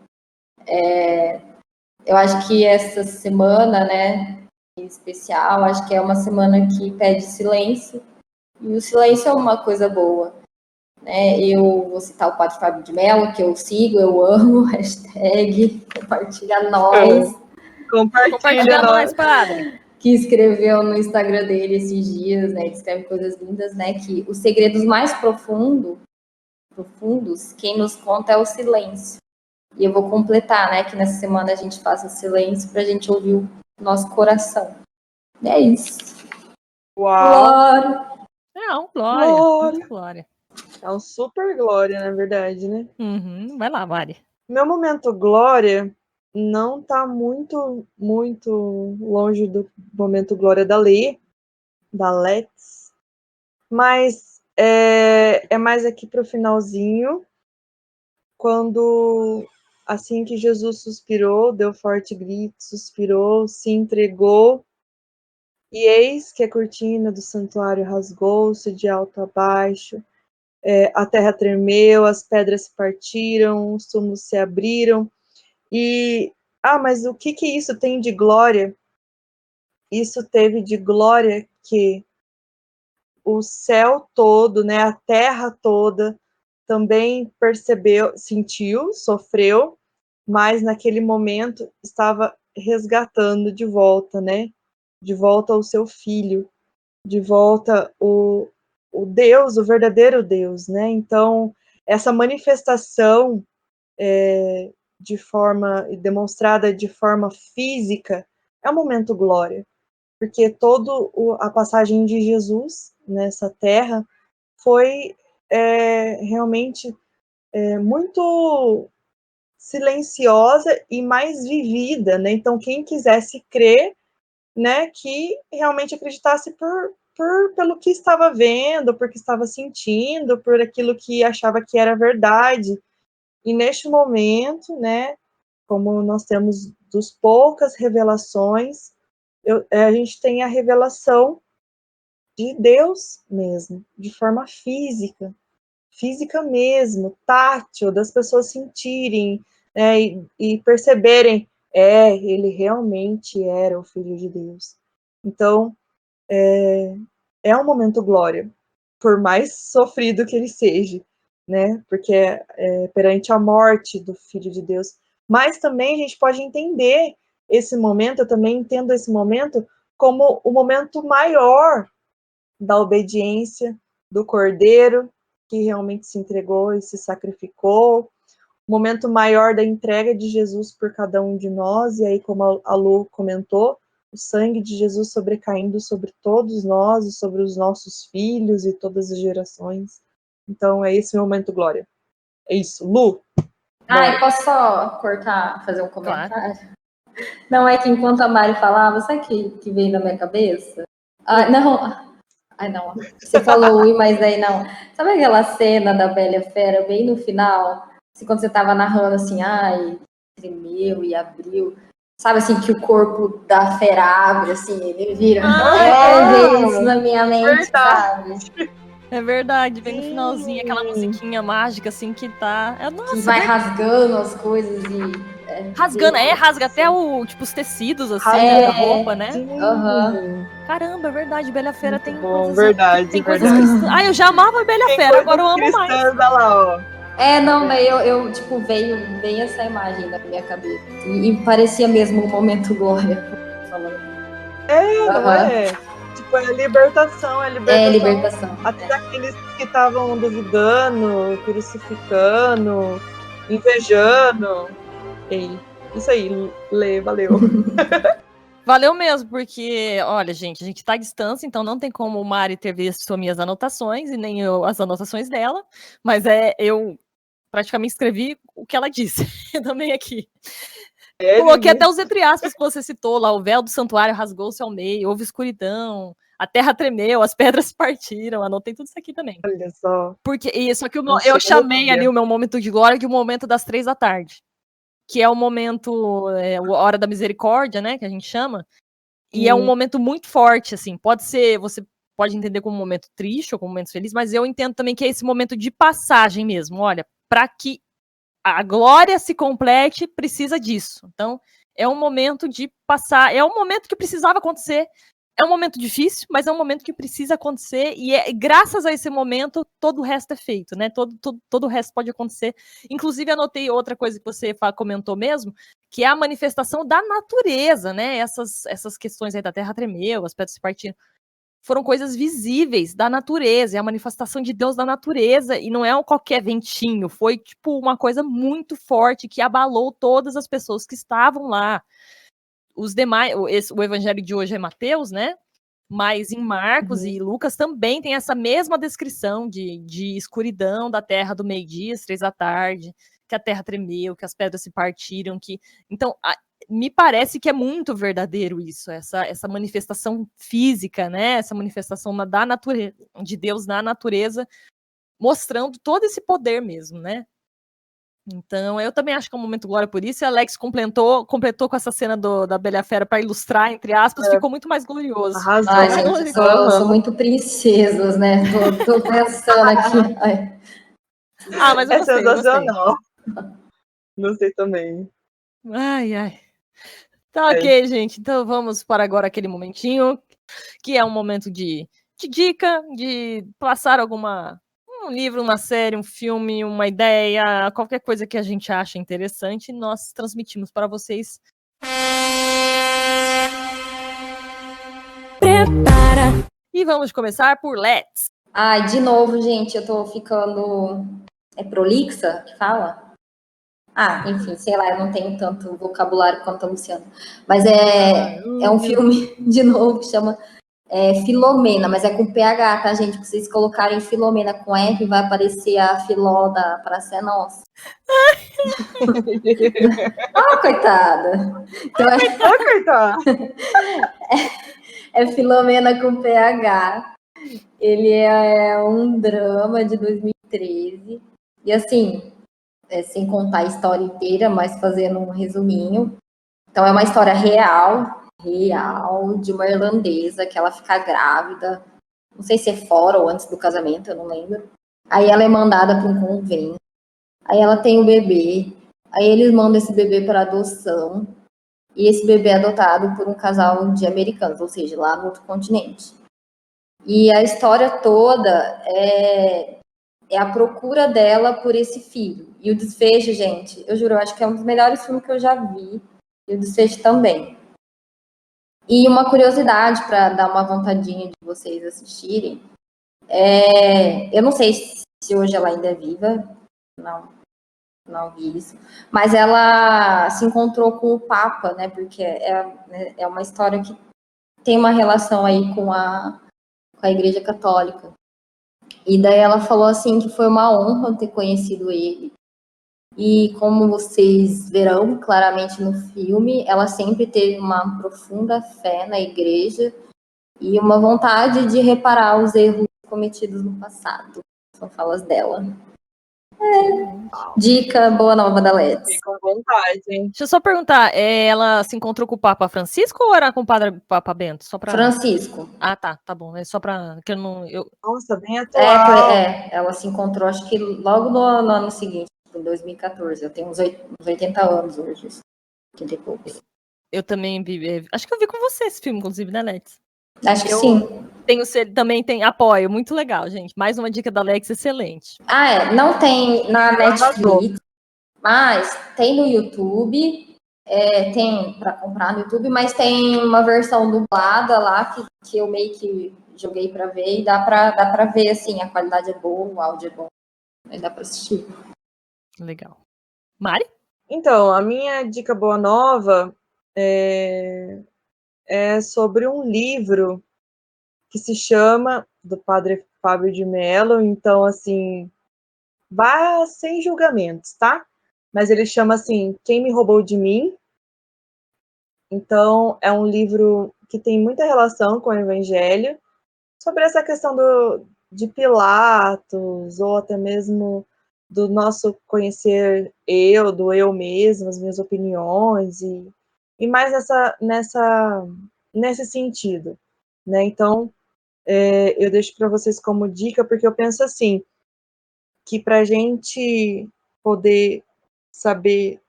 Eu acho que essa semana, né, em especial, acho que é uma semana que pede silêncio, e o silêncio é uma coisa boa. Eu vou citar o Padre Fábio de Mello, que eu sigo, eu amo, hashtag compartilha nós. Compartilha nós, padre. Que escreveu no Instagram dele esses dias, né? Ele escreve coisas lindas, né? Que os segredos mais profundos, quem nos conta é o silêncio. E eu vou completar, né? Que nessa semana a gente faça silêncio para a gente ouvir o nosso coração. E é isso. Uau! Glória! Um Glória. Glória. É um super Glória, na verdade, né? Uhum. Vai lá, Mari. Meu momento Glória não tá muito longe do momento Glória da Let's, mas é mais aqui pro finalzinho, quando assim que Jesus suspirou, deu forte grito, suspirou, se entregou, e eis que a cortina do santuário rasgou-se de alto a baixo, a terra tremeu, as pedras se partiram, os túmulos se abriram, mas o que isso tem de glória? Isso teve de glória que o céu todo, né, a terra toda, também percebeu, sentiu, sofreu, mas naquele momento estava resgatando de volta, né? De volta o seu filho, de volta o Deus, o verdadeiro Deus, né? Então, essa manifestação de forma demonstrada de forma física é o momento glória, porque toda a passagem de Jesus nessa terra foi realmente muito silenciosa e mais vivida, né? Então, quem quisesse crer, né, que realmente acreditasse pelo que estava vendo, por que estava sentindo, por aquilo que achava que era verdade. E neste momento, né, como nós temos dos poucas revelações, a gente tem a revelação de Deus mesmo, de forma física mesmo, tátil, das pessoas sentirem, né, e perceberem, ele realmente era o Filho de Deus. Então, é um momento glória, por mais sofrido que ele seja, né, porque perante a morte do Filho de Deus, mas também a gente pode entender esse momento, eu também entendo esse momento como o momento maior da obediência do Cordeiro, que realmente se entregou e se sacrificou, o momento maior da entrega de Jesus por cada um de nós, e aí como a Lu comentou, o sangue de Jesus sobrecaindo sobre todos nós e sobre os nossos filhos e todas as gerações. Então é esse meu momento glória. É isso, Lu. Eu posso só cortar, fazer um comentário? Claro. Não, é que enquanto a Mari falava, sabe o que veio na minha cabeça? Não. Não. Você falou ui, mas aí não. Sabe aquela cena da Bela e a Fera, bem no final? Assim, quando você tava narrando assim, tremeu e abriu. Sabe assim, que o corpo da fera abre, assim, ele vira. Veio isso na minha mente, sabe? É verdade, vem no finalzinho aquela musiquinha mágica, assim, que tá. Nossa, que vai rasgando as coisas e. Rasgando, rasga até os tecidos, assim, da roupa, né? Caramba, é verdade, Bela e a Fera tem coisas. Verdade, tem coisas cristãs. Eu já amava a Bela e a Fera, agora eu amo mais. Olha lá, ó. Daí eu veio bem essa imagem na minha cabeça. E parecia mesmo um momento glória. Falando. Não é? Tipo, é libertação, libertação. Até daqueles que estavam duvidando, crucificando, invejando. Isso aí, Lê, valeu. Valeu mesmo, porque, olha, gente, a gente tá à distância, então não tem como o Mari ter visto minhas anotações, e nem eu as anotações dela, mas eu praticamente escrevi o que ela disse também aqui. Coloquei até os entre aspas que você citou lá, o véu do santuário rasgou-se ao meio, houve escuridão, a terra tremeu, as pedras se partiram, anotei tudo isso aqui também. Olha só. Só que eu chamei ali o meu momento de glória de um momento das 3 da tarde, que é o momento, a hora da misericórdia, né, que a gente chama, e é um momento muito forte, assim, você pode entender como um momento triste ou como um momento feliz, mas eu entendo também que é esse momento de passagem mesmo, olha, para que a glória se complete, precisa disso. Então, é um momento de passar, é um momento que precisava acontecer, é um momento difícil, mas é um momento que precisa acontecer, e graças a esse momento, todo o resto é feito, né? Todo o resto pode acontecer. Inclusive, anotei outra coisa que você comentou mesmo, que é a manifestação da natureza, né? Essas questões aí da terra tremeu, as pedras se partiram, foram coisas visíveis da natureza, é a manifestação de Deus da natureza, e não é qualquer ventinho, foi tipo uma coisa muito forte que abalou todas as pessoas que estavam lá. Os demais, o evangelho de hoje é Mateus, né? Mas em Marcos e Lucas também tem essa mesma descrição de escuridão da terra do meio-dia, às 3 da tarde, que a terra tremeu, que as pedras se partiram, então me parece que é muito verdadeiro isso, essa manifestação física, né? Essa manifestação da natureza, de Deus na natureza, mostrando todo esse poder mesmo, né? Então, eu também acho que é um momento glória por isso, e Alex completou com essa cena da Bela e a Fera para ilustrar, entre aspas, ficou muito mais glorioso. Gente, sou muito princesas, né? Tô pensando aqui. Mas eu gostei, sensacional. Gostei também. Ai. Tá ok, gente. Então vamos para agora aquele momentinho, que é um momento de dica, de passar um livro, uma série, um filme, uma ideia, qualquer coisa que a gente acha interessante, nós transmitimos para vocês. Prepara! E vamos começar por Let's. De novo, gente, eu tô ficando... É prolixa que fala? Enfim, sei lá, eu não tenho tanto vocabulário quanto a Luciana. Mas é um filme, de novo, que chama Filomena, mas é com PH, tá, gente? Se vocês colocarem Filomena com F, vai aparecer a Filó da Praça é Nossa. Coitada! Então, coitada! É Filomena com PH. Ele é um drama de 2013. E assim, sem contar a história inteira, mas fazendo um resuminho. Então, é uma história real, de uma irlandesa que ela fica grávida. Não sei se é fora ou antes do casamento, eu não lembro. Aí ela é mandada para um convento. Aí ela tem o bebê. Aí eles mandam esse bebê para adoção. E esse bebê é adotado por um casal de americanos, ou seja, lá no outro continente. E a história toda é a procura dela por esse filho. E o desfecho, gente, eu juro, eu acho que é um dos melhores filmes que eu já vi. E o desfecho também. E uma curiosidade para dar uma vontadinha de vocês assistirem. Eu não sei se hoje ela ainda é viva. Não. não vi isso. Mas ela se encontrou com o Papa, né? Porque é uma história que tem uma relação aí com a Igreja Católica. E daí ela falou assim que foi uma honra ter conhecido ele. E como vocês verão claramente no filme, ela sempre teve uma profunda fé na igreja e uma vontade de reparar os erros cometidos no passado. São falas dela. Dica boa nova da Let's. Fiquei com vontade, hein? Deixa eu só perguntar, ela se encontrou com o Papa Francisco ou era com o Padre Papa Bento? Só pra... Francisco. Ah, tá bom. É só pra... que eu não... Nossa, bem atual. Ela se encontrou, acho que logo no ano seguinte, em 2014. Eu tenho uns 80 anos hoje. 80 e poucos. Eu também vi... Acho que eu vi com você esse filme, inclusive, né, Lex? Acho que sim. Também tem apoio, muito legal, gente. Mais uma dica da Alex, excelente. Não tem na Netflix, mas tem no YouTube, tem para comprar no YouTube, mas tem uma versão dublada lá que eu meio que joguei para ver e dá para ver assim, a qualidade é boa, o áudio é bom, aí dá para assistir. Legal. Mari? Então, a minha dica boa nova é sobre um livro que se chama do Padre Fábio de Mello. Então, assim, vá sem julgamentos, tá? Mas ele chama assim, Quem Me Roubou de Mim. Então, é um livro que tem muita relação com o Evangelho, sobre essa questão de Pilatos, ou até mesmo do nosso conhecer do eu mesmo, as minhas opiniões, e mais nesse sentido, né? Então, eu deixo para vocês como dica, porque eu penso assim, que para a gente poder saber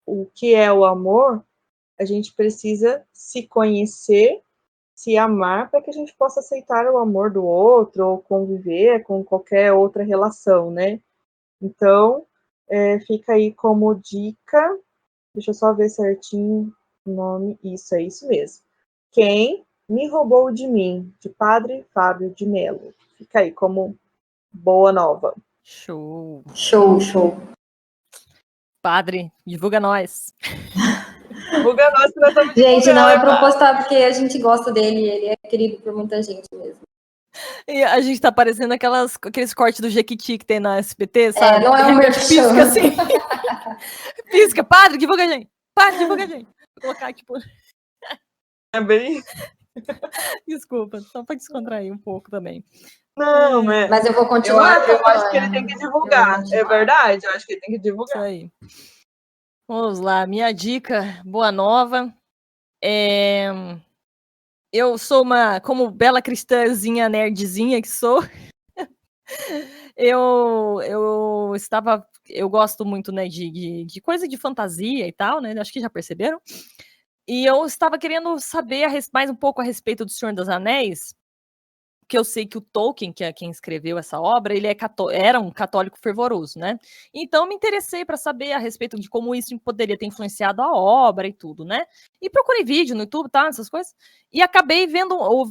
o que é o amor, a gente precisa se conhecer, se amar, para que a gente possa aceitar o amor do outro, ou conviver com qualquer outra relação, né? Então, fica aí como dica, deixa eu só ver certinho o nome, isso, é isso mesmo. Quem Me Roubou de Mim, de Padre Fábio de Mello. Fica aí como boa nova. Show. Show. Padre, divulga nós. Divulga nós, que nós estamos Gente, não é divulgando. propostar porque a gente gosta dele, ele é querido por muita gente mesmo. E a gente tá parecendo aqueles cortes do Jequiti que tem na SBT, sabe? Não é um merchan. Pisca assim. Pisca, padre, divulga a gente. Padre, divulga a gente. Vou colocar, tipo... É bem... Desculpa, só pra descontrair um pouco também. Não, mas eu vou continuar. Eu acho que ele tem que divulgar. É verdade, eu acho que ele tem que divulgar. Isso aí. Vamos lá, minha dica, boa nova. Eu sou como bela cristãzinha nerdzinha que sou, eu gosto muito, né, de coisa de fantasia e tal, né, acho que já perceberam. E eu estava querendo saber mais um pouco a respeito do Senhor dos Anéis, que eu sei que o Tolkien, que é quem escreveu essa obra, ele era um católico fervoroso, né? Então me interessei para saber a respeito de como isso poderia ter influenciado a obra e tudo, né? E procurei vídeo no YouTube, tá, essas coisas, e acabei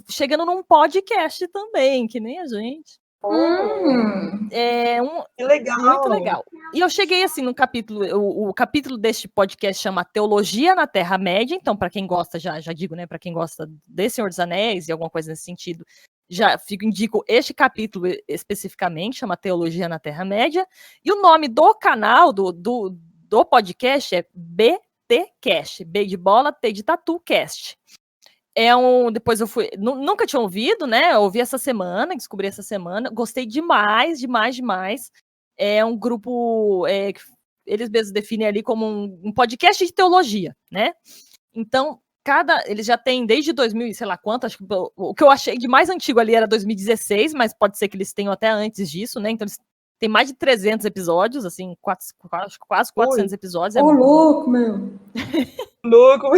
chegando num podcast também, que nem a gente. Que legal. Muito legal. E eu cheguei assim no capítulo, o capítulo deste podcast chama Teologia na Terra-média, então para quem gosta, já digo, né, para quem gosta de Senhor dos Anéis e alguma coisa nesse sentido, indico este capítulo especificamente, chama Teologia na Terra-média, e o nome do canal, do podcast é BTcast, B de bola, T de tatu, cast. Depois eu fui, nunca tinha ouvido, né, eu ouvi essa semana, descobri essa semana, gostei demais. É um grupo, que eles mesmos definem ali como um podcast de teologia, né, então eles já têm desde 2000, sei lá quanto, acho que o que eu achei de mais antigo ali era 2016, mas pode ser que eles tenham até antes disso, né? Então eles têm mais de 300 episódios, assim, quase 400 episódios. Louco, meu! Louco!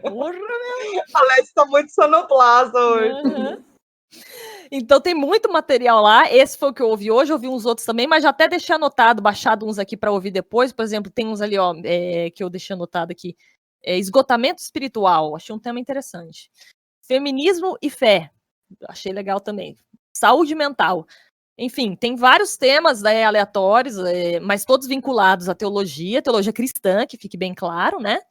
Porra, meu! A Alex tá muito sonoplasta hoje. Uhum. Então tem muito material lá. Esse foi o que eu ouvi hoje, eu ouvi uns outros também, mas já até deixei anotado, baixado uns aqui para ouvir depois. Por exemplo, tem uns ali, ó, que eu deixei anotado aqui. Esgotamento espiritual, achei um tema interessante. Feminismo e fé, achei legal também. Saúde mental. Enfim, tem vários temas, né, aleatórios, mas todos vinculados à teologia cristã, que fique bem claro, né?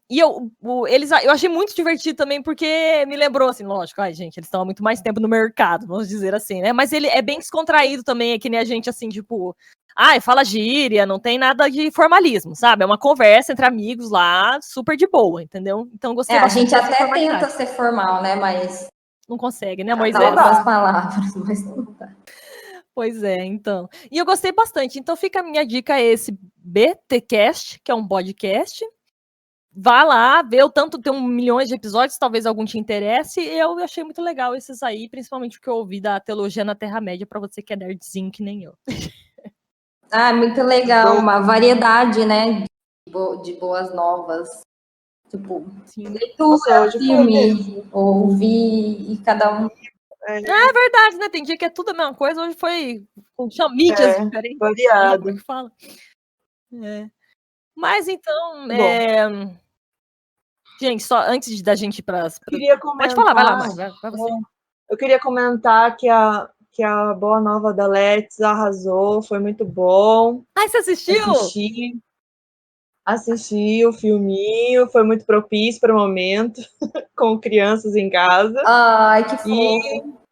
Eu achei muito divertido também, porque me lembrou, assim, lógico, ai, gente, eles estão há muito mais tempo no mercado, vamos dizer assim, né? Mas ele é bem descontraído também, é que nem a gente, assim, tipo, ai, fala gíria, não tem nada de formalismo, sabe? É uma conversa entre amigos lá, super de boa, entendeu? Então, gostei A bastante gente dessa até formalidade. tenta ser formal, né? Mas Não consegue, né, catar Moisés? algumas palavras, mas não dá. Pois é, então. E eu gostei bastante. Então fica a minha dica, esse BTcast, que é um podcast. Vá lá, vê o tanto, tem 1 milhão de episódios, talvez algum te interesse. E eu achei muito legal esses aí, principalmente o que eu ouvi da Teologia na Terra-média, para você que é nerdzinho que nem eu. Ah, muito legal, uma variedade, né? De boas novas. Tipo, Sim. Nossa, leitura, hoje foi filme, mesmo. ouvir, e cada um. É verdade, né? Tem dia que é tudo a mesma coisa, hoje foi mídias diferentes. variado. Como é que fala? É. Mas então, Bom. gente, só antes da gente ir para. Queria comentar, pode falar, vai lá, Mari, vai você. Eu queria comentar que a Boa Nova da Let's arrasou, foi muito bom. Ai, você assistiu? Assisti o filminho, foi muito propício para o momento, com crianças em casa. Ai, que E fofo.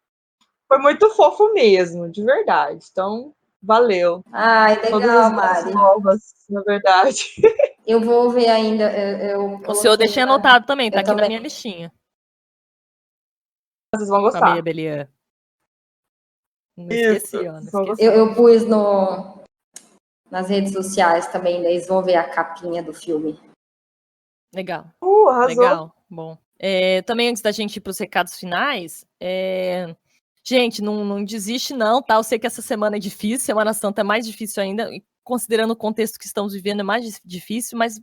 foi muito fofo mesmo, de verdade. Então, valeu. Ai, Todas legal, as boas Mari. novas, na verdade. Eu vou ver ainda. O seu eu deixei anotado também, tá eu aqui também. na minha listinha. Vocês vão Família gostar. Belian. Não Isso, esqueci, ó. Não vocês vão esqueci. gostar. Eu pus nas redes sociais também, daí eles vão ver a capinha do filme. Legal. Arrasou. Legal. Bom. Também antes da gente ir para os recados finais, gente, não desiste não, tá? Eu sei que essa semana é difícil, Semana Santa é mais difícil ainda, e considerando o contexto que estamos vivendo é mais difícil, mas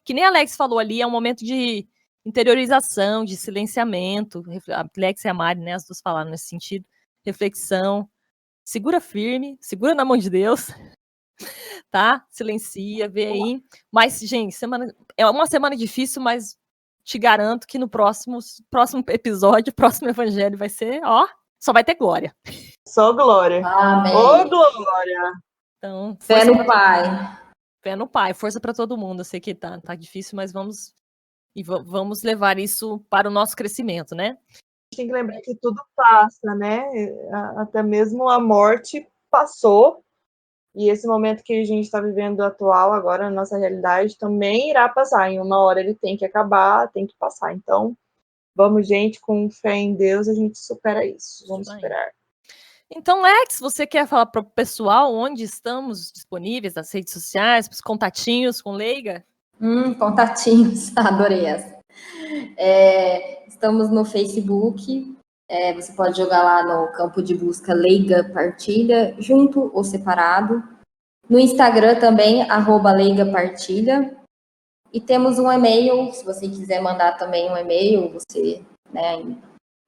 que nem a Alex falou ali, é um momento de interiorização, de silenciamento. A Alex e a Mari, né, as duas falaram nesse sentido. Reflexão. Segura firme, segura na mão de Deus, tá? Silencia, vê aí. Mas, gente, é uma semana difícil, mas te garanto que no próximo episódio, próximo evangelho vai ser, ó, só vai ter glória. Só glória. Amém. Ô, glória. Então, Fé no Pai. Fé no Pai, força para todo mundo. Eu sei que tá difícil, mas vamos levar isso para o nosso crescimento, né? Tem que lembrar que tudo passa, né? Até mesmo a morte passou. E esse momento que a gente está vivendo atual agora, na nossa realidade, também irá passar. Em uma hora ele tem que acabar, tem que passar. Então, vamos, gente, com fé em Deus, a gente supera isso. Vamos superar. Então, Lex, você quer falar para o pessoal onde estamos disponíveis, nas redes sociais, os contatinhos com Leiga? Contatinhos, adorei essa. Estamos no Facebook, você pode jogar lá no campo de busca Leiga Partilha, junto ou separado. No Instagram também, @Leiga Partilha. E temos um e-mail, se você quiser mandar também um e-mail, você, né,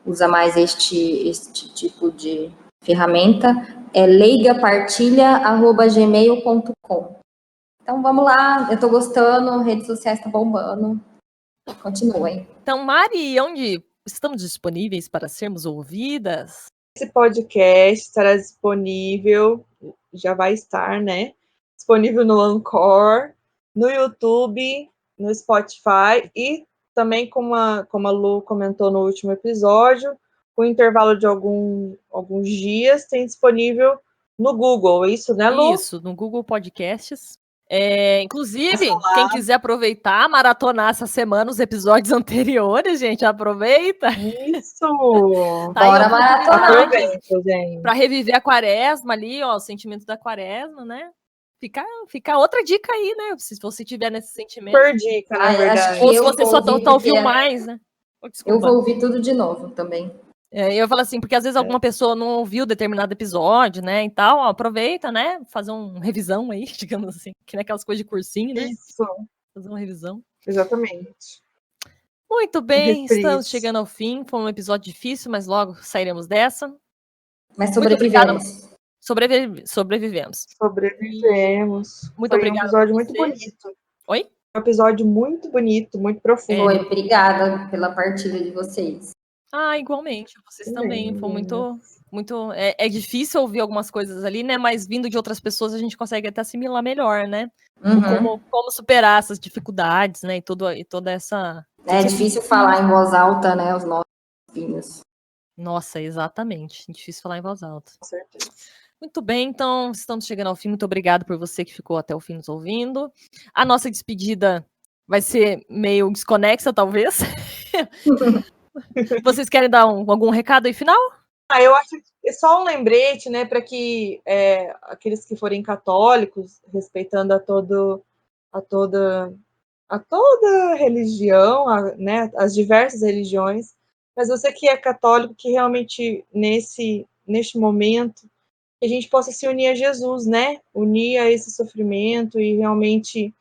usa mais este tipo de ferramenta, é leigapartilha@gmail.com. Então vamos lá, eu tô gostando, redes sociais tá bombando. Continuem. Então, Mari, onde estamos disponíveis para sermos ouvidas? Esse podcast estará disponível, já vai estar, né? Disponível no Anchor, no YouTube, no Spotify e também, como a Lu comentou no último episódio, com intervalo de alguns dias, tem disponível no Google, isso, né, Lu? Isso, no Google Podcasts. Inclusive, Olá. quem quiser aproveitar, maratonar essa semana os episódios anteriores, gente, aproveita. Isso! Tá, Bora maratonar. Aproveita, gente. Para reviver a quaresma ali, ó, o sentimento da quaresma, né? Fica outra dica aí, né? Se você tiver nesse sentimento. Super dica, na verdade. Ou se você só ouviu mais, né? Eu vou ouvir tudo de novo também. Eu falo assim, porque às vezes alguma pessoa não ouviu determinado episódio, né, e tal, ó, aproveita, né, fazer uma revisão aí, digamos assim, que não é aquelas coisas de cursinho, né? Isso. Fazer uma revisão. Exatamente. Muito bem, estamos chegando ao fim, foi um episódio difícil, mas logo sairemos dessa. Mas sobrevivemos. Sobrevivemos. Muito Foi obrigada. Um episódio muito bonito. Oi? Um episódio muito bonito, muito profundo. Obrigada pela partilha de vocês. Igualmente. Vocês também. Foi muito, muito. É difícil ouvir algumas coisas ali, né? Mas vindo de outras pessoas a gente consegue até assimilar melhor, né? Como superar essas dificuldades, né? E toda essa. É difícil falar em voz alta, né? Os nossos filhos. Nossa, exatamente. Difícil falar em voz alta. Com certeza. Muito bem, então estamos chegando ao fim. Muito obrigado por você que ficou até o fim nos ouvindo. A nossa despedida vai ser meio desconexa, talvez. Vocês querem dar algum recado aí final? Eu acho que é só um lembrete, né, para que aqueles que forem católicos, respeitando a toda religião, né, as diversas religiões, mas você que é católico, que realmente neste momento que a gente possa se unir a Jesus, né, unir a esse sofrimento e realmente,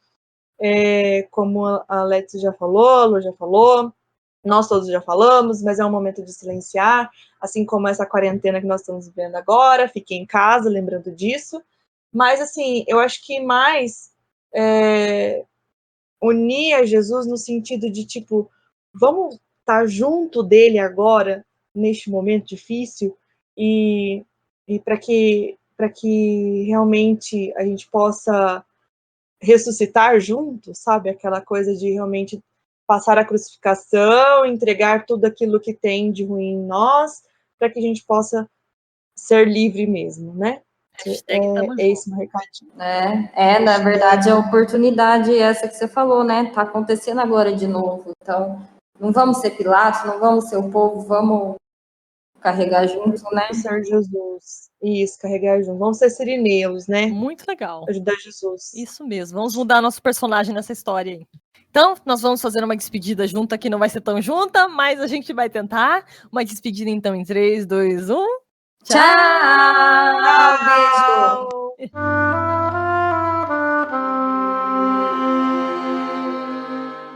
como a Letícia já falou, a Lu já falou, nós todos já falamos, mas é um momento de silenciar, assim como essa quarentena que nós estamos vivendo agora, fiquem em casa, lembrando disso. Mas, assim, eu acho que mais unir a Jesus no sentido de, tipo, vamos estar junto dele agora, neste momento difícil, e para que realmente a gente possa ressuscitar junto, sabe? Aquela coisa de realmente passar a crucificação, entregar tudo aquilo que tem de ruim em nós, para que a gente possa ser livre mesmo, né? É esse meu recadinho. Na verdade, a oportunidade essa que você falou, né? Tá acontecendo agora de novo. Então, não vamos ser Pilatos, não vamos ser o povo, vamos carregar junto, né? Vamos ser Jesus. Isso, carregar junto. Vamos ser sirineus, né? Muito legal. Ajudar Jesus. Isso mesmo. Vamos mudar nosso personagem nessa história aí. Então, nós vamos fazer uma despedida junta que não vai ser tão junta, mas a gente vai tentar. Uma despedida, então, em 3, 2, 1. Tchau! Beijo!